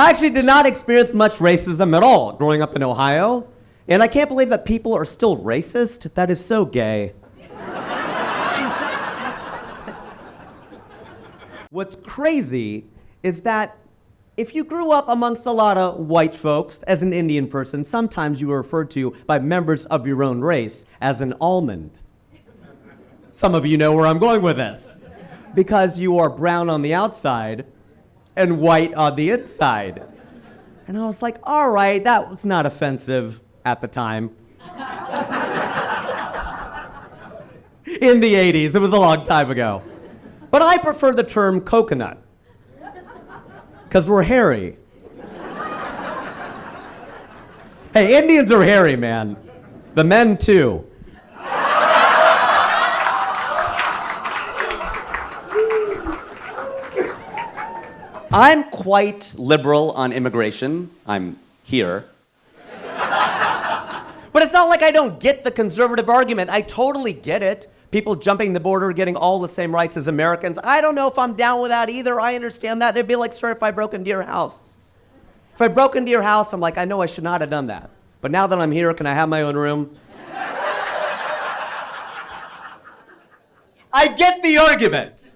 I actually did not experience much racism at all growing up in Ohio. And I can't believe that people are still racist. That is so gay. What's crazy is that if you grew up amongst a lot of white folks as an Indian person, sometimes you were referred to by members of your own race as an almond. Some of you know where I'm going with this. Because you are brown on the outside and white on the inside. And I was like, all right, that was not offensive at the time. In the 80s, it was a long time ago. But I prefer the term coconut. Because we're hairy. Hey, Indians are hairy, man. The men, too. I'm quite liberal on immigration. I'm here. But it's not like I don't get the conservative argument. I totally get it. People jumping the border, getting all the same rights as Americans. I don't know if I'm down with that either. I understand that. It'd be like, sir, if I broke into your house. If I broke into your house, I'm like, I know I should not have done that. But now that I'm here, can I have my own room? I get the argument.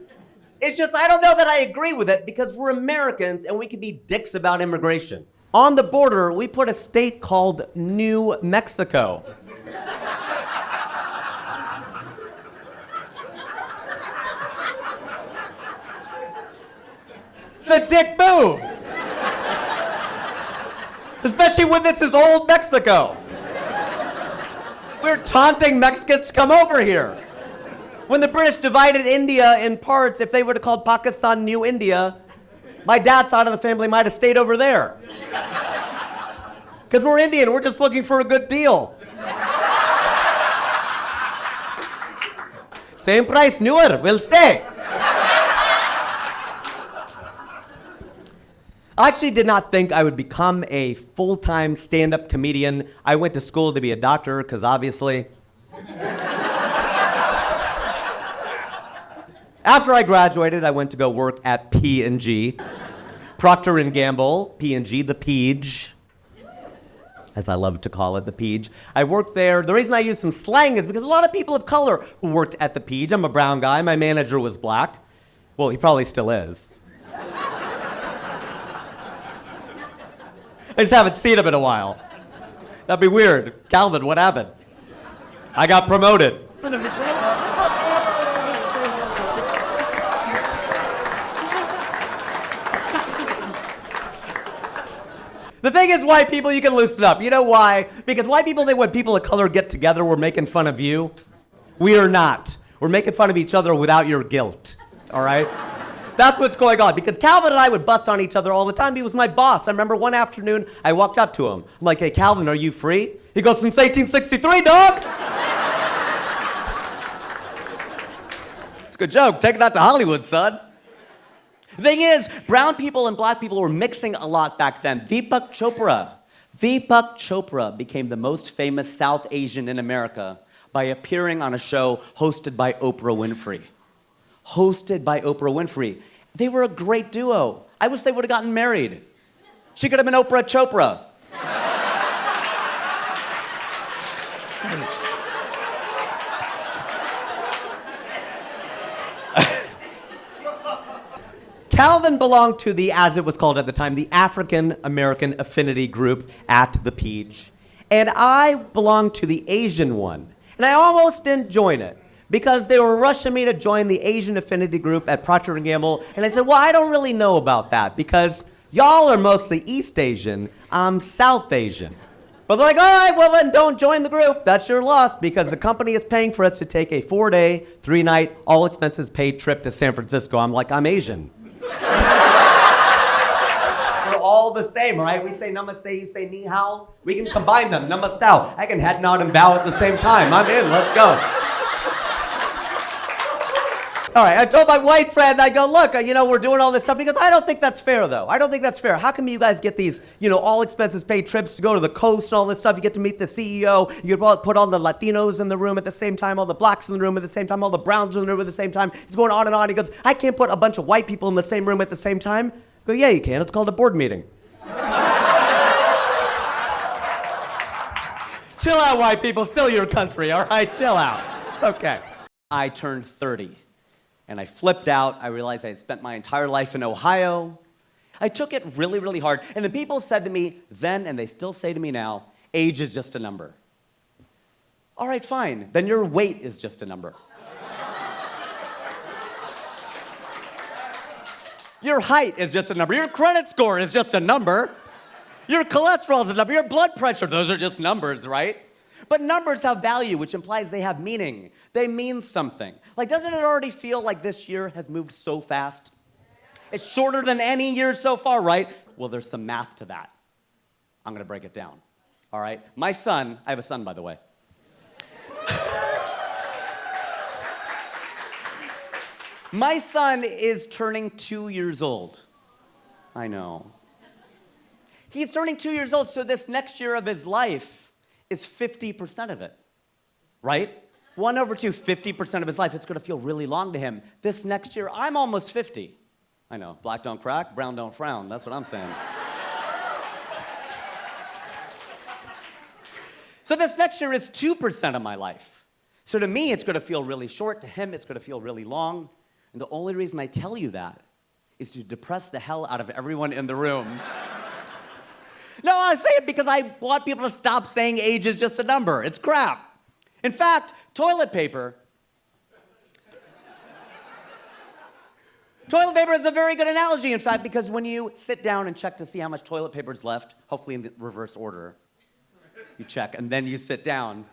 It's just, I don't know that I agree with it because we're Americans and we can be dicks about immigration. On the border, we put a state called New Mexico. The dick move. Especially when this is old Mexico. We're taunting Mexicans, come over here. When the British divided India in parts, if they would have called Pakistan New India, my dad's side of the family might have stayed over there. Because we're Indian, we're just looking for a good deal. Same price, newer, we'll stay. I actually did not think I would become a full-time stand-up comedian. I went to school to be a doctor, because obviously. After I graduated, I went to go work at P&G. Procter & Gamble, P&G, the Peach, as I love to call it, the Peach. I worked there. The reason I use some slang is because a lot of people of color who worked at the Peach. I'm a brown guy. My manager was black. Well, he probably still is. I just haven't seen him in a while. That'd be weird. Calvin, what happened? I got promoted. The thing is, white people, you can loosen up. You know why? Because white people think when people of color get together, we're making fun of you. We are not. We're making fun of each other without your guilt. All right? That's what's going on. Because Calvin and I would bust on each other all the time. He was my boss. I remember one afternoon, I walked up to him. I'm like, hey, Calvin, are you free? He goes, since 1863, dog. It's a good joke. Take that to Hollywood, son. The thing is, brown people and black people were mixing a lot back then. Deepak Chopra became the most famous South Asian in America by appearing on a show hosted by Oprah Winfrey. They were a great duo. I wish they would have gotten married. She could have been Oprah Chopra. Calvin belonged to the, as it was called at the time, the African American Affinity Group at the Peach. And I belonged to the Asian one. And I almost didn't join it because they were rushing me to join the Asian Affinity Group at Procter & Gamble. And I said, well, I don't really know about that because y'all are mostly East Asian. I'm South Asian. But they're like, all right, well then don't join the group. That's your loss because the company is paying for us to take a 4-day, 3-night, all expenses paid trip to San Francisco. I'm like, I'm Asian. We're all the same, right? We say namaste, you say ni hao. We can combine them, namastao. I can head nod and bow at the same time. I'm in, let's go. All right, I told my white friend, I go, look, we're doing all this stuff. He goes, I don't think that's fair, though. I don't think that's fair. How come you guys get these, all expenses paid trips to go to the coast and all this stuff? You get to meet the CEO. You get put all the Latinos in the room at the same time, all the blacks in the room at the same time, all the browns in the room at the same time. He's going on and on. He goes, I can't put a bunch of white people in the same room at the same time. I go, yeah, you can. It's called a board meeting. Chill out, white people. Still your country, all right? Chill out. It's okay. I turned 30, and I flipped out. I realized I had spent my entire life in Ohio. I took it really, really hard, and the people said to me then, and they still say to me now, age is just a number. All right, fine. Then your weight is just a number. Your height is just a number. Your credit score is just a number. Your cholesterol is a number. Your blood pressure, those are just numbers, right? But numbers have value, which implies they have meaning. They mean something. Like, doesn't it already feel like this year has moved so fast? It's shorter than any year so far, right? Well, there's some math to that. I'm gonna break it down, all right? My son, I have a son, by the way. My son is turning 2 years old. I know. He's turning 2 years old, so this next year of his life is 50% of it, right? 1/2, 50% of his life, it's gonna feel really long to him. This next year, I'm almost 50. I know, black don't crack, brown don't frown, that's what I'm saying. So this next year is 2% of my life. So to me, it's gonna feel really short, to him, it's gonna feel really long. And the only reason I tell you that is to depress the hell out of everyone in the room. No, I say it because I want people to stop saying age is just a number. It's crap. In fact, toilet paper is a very good analogy, in fact, because when you sit down and check to see how much toilet paper is left, hopefully in the reverse order, you check, and then you sit down.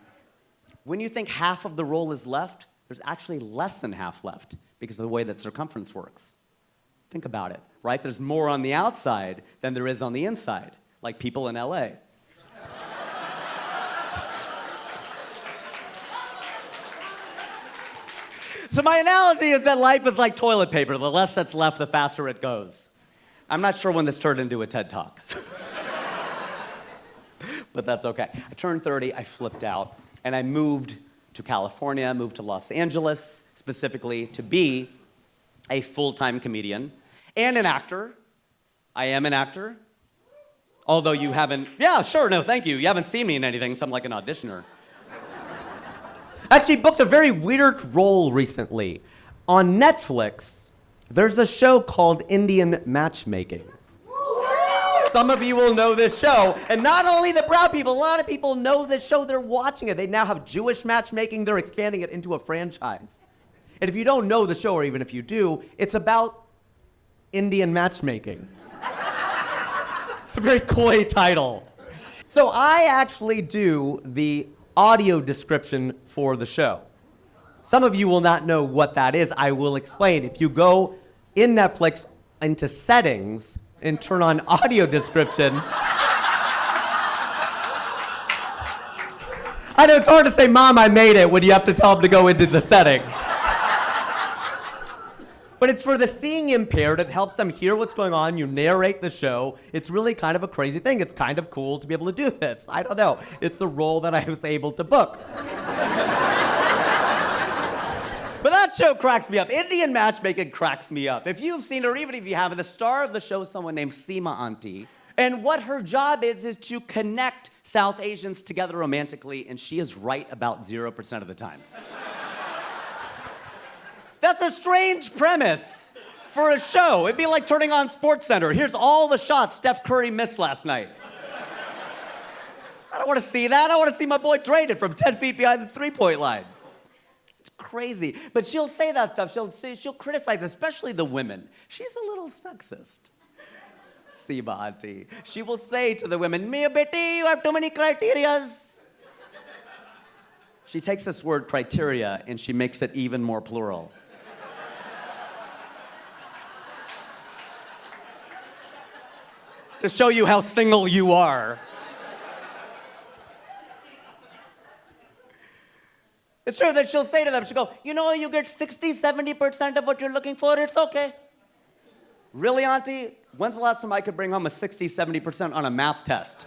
When you think half of the roll is left, there's actually less than half left because of the way that circumference works. Think about it, right? There's more on the outside than there is on the inside, like people in LA. So my analogy is that life is like toilet paper. The less that's left, the faster it goes. I'm not sure when this turned into a TED Talk. But that's okay. I turned 30, I flipped out, and I moved to California, moved to Los Angeles, specifically to be a full-time comedian and an actor. I am an actor. Although you haven't, yeah, sure, no, thank you. You haven't seen me in anything, so I'm like an auditioner. Actually booked a very weird role recently. On Netflix, there's a show called Indian Matchmaking. Some of you will know this show, and not only the brown people, a lot of people know this show, they're watching it. They now have Jewish matchmaking, they're expanding it into a franchise. And if you don't know the show, or even if you do, it's about Indian matchmaking. It's a very coy title. So I actually do the audio description for the show. Some of you will not know what that is. I will explain. If you go in Netflix into settings and turn on audio description, I know it's hard to say, Mom, I made it, when you have to tell them to go into the settings. But it's for the seeing impaired. It helps them hear what's going on. You narrate the show. It's really kind of a crazy thing. It's kind of cool to be able to do this. I don't know. It's the role that I was able to book. But that show cracks me up. Indian matchmaking cracks me up. If you've seen it, or even if you haven't, the star of the show is someone named Seema Auntie. And what her job is to connect South Asians together romantically, and she is right about 0% of the time. That's a strange premise for a show. It'd be like turning on SportsCenter. Here's all the shots Steph Curry missed last night. I don't want to see that. I want to see my boy traded from 10 feet behind the three-point line. It's crazy. But she'll say that stuff. She'll criticize, especially the women. She's a little sexist. Seema Auntie. She will say to the women, "Mia beti, you have too many criterias." She takes this word criteria and she makes it even more plural. To show you how single you are. It's true that she'll say to them, she'll go, "You know, you get 60, 70% of what you're looking for, it's okay." Really, Auntie? When's the last time I could bring home a 60, 70% on a math test?